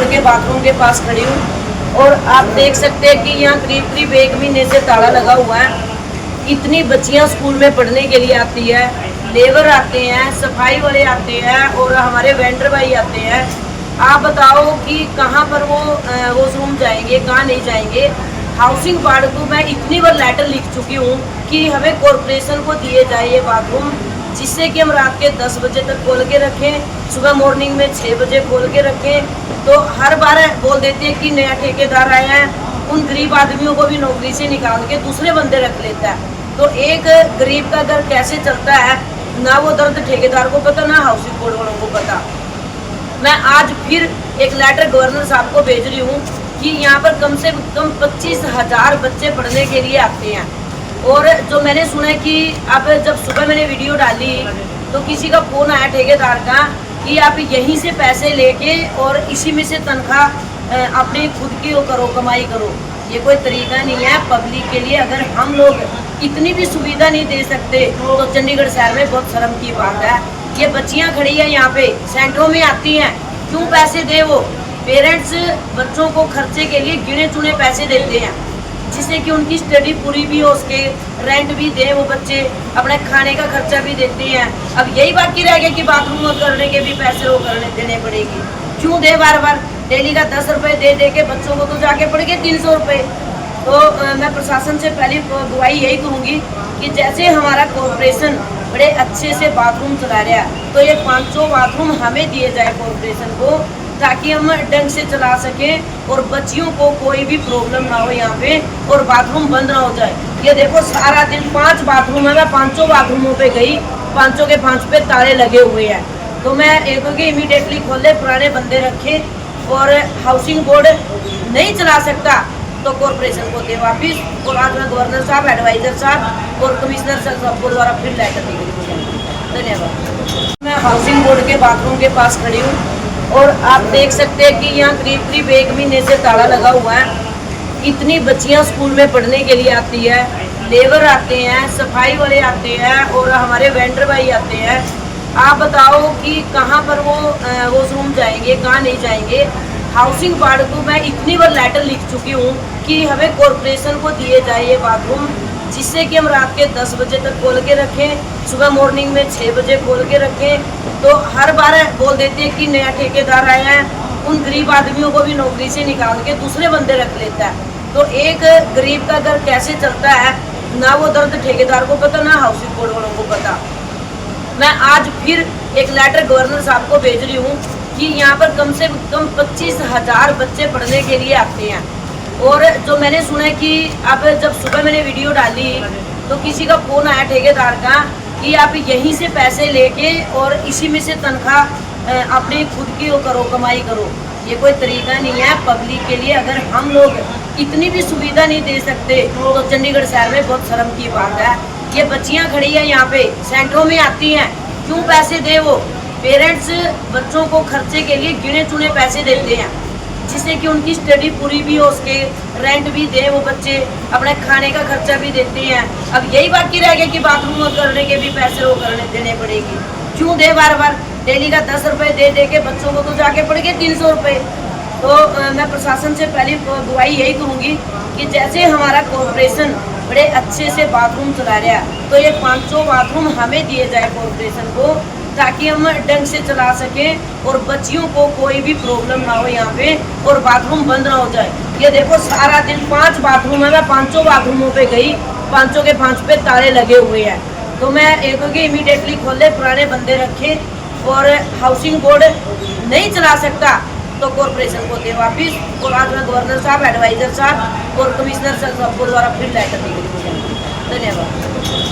Board के bathroom के पास खड़ी हूँ और आप देख सकते हैं कि यहाँ करीब करीब 1 महीने से ताला लगा हुआ है। इतनी बच्चियाँ स्कूल में पढ़ने के लिए आती है, लेबर आते हैं, सफाई वाले आते हैं और हमारे वेंडर भाई आते हैं। आप बताओ कि कहाँ पर वो वॉशरूम जाएंगे, कहाँ नहीं जाएंगे। हाउसिंग बोर्ड को मैं इतनी बार लेटर लिख चुकी हूँ कि हमें कॉरपोरेशन को दिए जाए ये बाथरूम, जिससे कि हम रात के 10 बजे तक खोल के रखें, सुबह मॉर्निंग में 6 बजे खोल के रखें। तो हर बार बोल देते हैं कि नया ठेकेदार आया है, उन गरीब आदमियों को भी नौकरी से निकाल के दूसरे बंदे रख लेता है। तो एक गरीब का घर कैसे चलता है, ना वो दर्द ठेकेदार को पता, ना हाउसिंग बोर्ड वालों को पता। मैं आज फिर एक लेटर गवर्नर साहब को भेज रही हूँ कि यहाँ पर कम से कम 25,000 बच्चे पढ़ने के लिए आते हैं। और जो मैंने सुना है कि अब जब सुबह मैंने वीडियो डाली तो किसी का फ़ोन आया ठेकेदार का कि आप यहीं से पैसे लेके और इसी में से तनख्वाह अपनी खुद की वो करो, कमाई करो। ये कोई तरीका नहीं है पब्लिक के लिए। अगर हम लोग इतनी भी सुविधा नहीं दे सकते तो चंडीगढ़ शहर में बहुत शर्म की बात है। ये बच्चियाँ खड़ी हैं यहाँ पे, सेंटरों में आती हैं, क्यों पैसे दे वो? पेरेंट्स बच्चों को खर्चे के लिए गिने चुने पैसे देते हैं, जिससे कि उनकी स्टडी पूरी भी हो, उसके रेंट भी दे, वो बच्चे अपने खाने का खर्चा भी देते हैं। अब यही बाकी रह गया कि बाथरूम करने के भी पैसे वो देने पड़ेगी। क्यों दे बार बार? डेली का 10 रुपये दे दे के बच्चों को तो जाके पड़ गए 300 रुपये। तो मैं प्रशासन से पहली दुआई यही करूँगी कि जैसे हमारा कॉरपोरेशन बड़े अच्छे से बाथरूम चला रहा है, तो ये 500 बाथरूम हमें दिए जाए कॉरपोरेशन को, ताकि हम ढंग से चला सकें और बच्चियों को कोई भी प्रॉब्लम ना हो यहाँ पे और बाथरूम बंद ना हो जाए। ये देखो सारा दिन 5 बाथरूम है, मैं 500 बाथरूमों पे गई, 500 के 5 पे ताले लगे हुए हैं। तो मैं एक कि इमीडिएटली खोले, पुराने बंदे रखे, और हाउसिंग बोर्ड नहीं चला सकता तो कॉरपोरेशन को दे वापिस। और आज मैं गवर्नर साहब, एडवाइजर साहब और कमिश्नर साहब को द्वारा फिर लेटर दी गई। धन्यवाद। मैं हाउसिंग बोर्ड के बाथरूम के पास खड़ी हूँ और आप देख सकते हैं कि यहाँ करीब करीब 1 महीने से ताला लगा हुआ है। इतनी बच्चियाँ स्कूल में पढ़ने के लिए आती है, लेबर आते हैं, सफाई वाले आते हैं और हमारे वेंडर भाई आते हैं। आप बताओ कि कहाँ पर वो वॉशरूम जाएंगे, कहाँ नहीं जाएंगे। हाउसिंग बोर्ड को मैं इतनी बार लेटर लिख चुकी हूँ कि हमें कॉरपोरेशन को दिए जाए ये बाथरूम, जिससे कि हम रात के 10 बजे तक खोल के रखें, सुबह मॉर्निंग में 6 बजे खोल के रखें। तो हर बार बोल देते हैं कि नया ठेकेदार आया है, उन गरीब आदमियों को भी नौकरी से निकाल के दूसरे बंदे रख लेता है। तो एक गरीब का घर कैसे चलता है, ना वो दर्द ठेकेदार को पता, ना हाउसिंग बोर्ड वालों को पता। मैं आज फिर एक लेटर गवर्नर साहब को भेज रही हूँ कि यहाँ पर कम से कम 25,000 बच्चे पढ़ने के लिए आते हैं। और जो मैंने सुना है कि अब जब सुबह मैंने वीडियो डाली तो किसी का फ़ोन आया ठेकेदार का कि आप यहीं से पैसे लेके और इसी में से तनख्वाह अपनी खुद की वो करो, कमाई करो। ये कोई तरीका नहीं है पब्लिक के लिए। अगर हम लोग इतनी भी सुविधा नहीं दे सकते तो चंडीगढ़ शहर में बहुत शर्म की बात है। ये बच्चियाँ खड़ी हैं यहाँ पे, सेंटरों में आती हैं, क्यों पैसे दे वो? पेरेंट्स बच्चों को खर्चे के लिए गिने चुने पैसे देते हैं, जिससे कि उनकी स्टडी पूरी भी हो, उसके रेंट भी दे, वो बच्चे अपने खाने का खर्चा भी देते हैं। अब यही बाकी रह गया कि बाथरूम करने के भी पैसे वो देने पड़ेगी। क्यों दे बार बार? डेली का 10 रुपये दे दे के बच्चों को तो जाके पड़ गए 300 रुपये। तो मैं प्रशासन से पहली दुआई यही करूँगी कि जैसे हमारा कॉरपोरेशन बड़े अच्छे से बाथरूम चला रहा है, तो ये 500 बाथरूम हमें दिए जाए कॉरपोरेशन को, ताकि हम ढंग से चला सकें और बच्चियों को कोई भी प्रॉब्लम ना हो यहाँ पे और बाथरूम बंद ना हो जाए। ये देखो सारा दिन 5 बाथरूम है, मैं 500 बाथरूमों पे गई, 500 के 5 पे ताले लगे हुए हैं। तो मैं एक कि इमीडिएटली खोले, पुराने बंदे रखे, और हाउसिंग बोर्ड नहीं चला सकता तो कॉरपोरेशन को दे वापिस। और आज मैं गवर्नर साहब, एडवाइजर साहब और कमिश्नर साहब को द्वारा फिर लेटर दी गई। धन्यवाद।